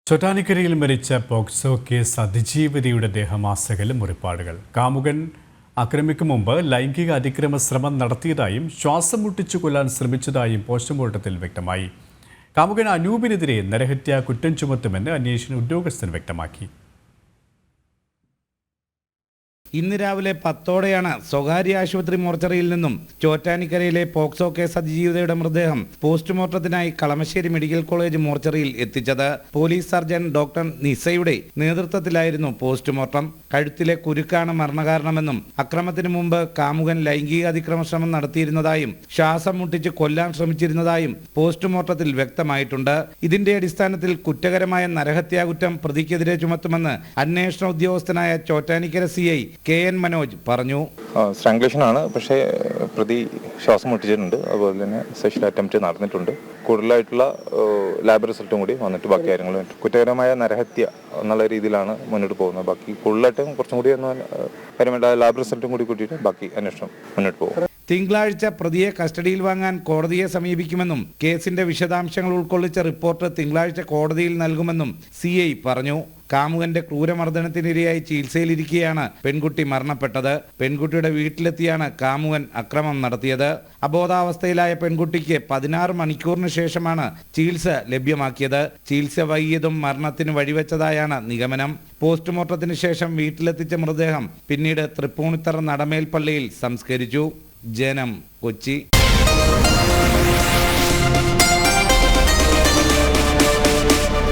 ചൊട്ടാനിക്കരയിൽ മരിച്ച POCSO case അതിജീവിതയുടെ ദേഹമാസകല മുറിപ്പാടുകൾ. കാമുകൻ ആക്രമിക്കും മുമ്പ് ലൈംഗിക അതിക്രമ ശ്രമം നടത്തിയതായും ശ്വാസം മുട്ടിച്ചു കൊല്ലാൻ ശ്രമിച്ചതായും പോസ്റ്റ്മോർട്ടത്തിൽ വ്യക്തമായി. കാമുകൻ അനൂപിനെതിരെ നരഹത്യാ കുറ്റം ചുമത്തുമെന്ന് അന്വേഷണ ഉദ്യോഗസ്ഥൻ വ്യക്തമാക്കി. ഇന്ന് രാവിലെ 10ഓടെയാണ് സ്വകാര്യ ആശുപത്രി മോർച്ചറിയിൽ നിന്നും ചോറ്റാനിക്കരയിലെ പോക്സോ കേസ് അതിജീവിതയുടെ മൃതദേഹം പോസ്റ്റ്മോർട്ടത്തിനായി കളമശ്ശേരി മെഡിക്കൽ കോളേജ് മോർച്ചറിയിൽ എത്തിച്ചത്. പോലീസ് സർജൻ ഡോക്ടർ നിസയുടെ നേതൃത്വത്തിലായിരുന്നു പോസ്റ്റ്മോർട്ടം. കഴുത്തിലെ കുരുക്കാണ് മരണകാരണമെന്നും അക്രമത്തിന് മുമ്പ് കാമുകൻ ലൈംഗിക അതിക്രമ ശ്രമം നടത്തിയിരുന്നതായും ശ്വാസം മുട്ടിച്ച് കൊല്ലാൻ ശ്രമിച്ചിരുന്നതായും പോസ്റ്റ്മോർട്ടത്തിൽ വ്യക്തമായിട്ടുണ്ട്. ഇതിന്റെ അടിസ്ഥാനത്തിൽ കുറ്റകരമായ നരഹത്യാകുറ്റം പ്രതിക്കെതിരെ ചുമത്തുമെന്ന് അന്വേഷണ ഉദ്യോഗസ്ഥനായ ചോറ്റാനിക്കര CI KN മനോജ് പറഞ്ഞു. സ്ട്രാങ്കുലേഷൻ ആണ്, പക്ഷേ പ്രതി ശ്വാസം മുട്ടിച്ചിട്ടുണ്ട്. അതുപോലെ തന്നെ സെക്ഷൽ അറ്റംപ്റ്റ് നടന്നിട്ടുണ്ട്. കൂടുതലായിട്ടുള്ള ലാബ് റിസൾട്ടും കൂടി വന്നിട്ട് ബാക്കി കാര്യങ്ങളും കുറ്റകരമായ നരഹത്യ എന്നുള്ള രീതിയിലാണ് മുന്നോട്ട് പോകുന്നത്. ബാക്കി കൂടുതലായിട്ടും കുറച്ചും കൂടി കാര്യമായിട്ട് ലാബ് റിസൾട്ടും കൂടി കൂട്ടിയിട്ട് ബാക്കി അന്വേഷണം മുന്നോട്ട് പോകും. തിങ്കളാഴ്ച പ്രതിയെ കസ്റ്റഡിയിൽ വാങ്ങാൻ കോടതിയെ സമീപിക്കുമെന്നും കേസിന്റെ വിശദാംശങ്ങൾ ഉൾക്കൊള്ളിച്ച റിപ്പോർട്ട് തിങ്കളാഴ്ച കോടതിയിൽ നൽകുമെന്നും CI പറഞ്ഞു. കാമുകന്റെ ക്രൂരമർദ്ദനത്തിനിരയായി ചികിത്സയിലിരിക്കെയാണ് പെൺകുട്ടി മരണപ്പെട്ടത്. പെൺകുട്ടിയുടെ വീട്ടിലെത്തിയാണ് കാമുകൻ അക്രമം നടത്തിയത്. അബോധാവസ്ഥയിലായ പെൺകുട്ടിക്ക് 16 മണിക്കൂറിന് ശേഷമാണ് ചികിത്സ ലഭ്യമാക്കിയത്. ചികിത്സ വൈകിയതും മരണത്തിന് വഴിവെച്ചതായാണ് നിഗമനം. പോസ്റ്റ്മോർട്ടത്തിന് ശേഷം വീട്ടിലെത്തിച്ച മൃതദേഹം പിന്നീട് തൃപ്പൂണിത്തറ നടമേൽ പള്ളിയിൽ സംസ്കരിച്ചു. ജനം, കൊച്ചി.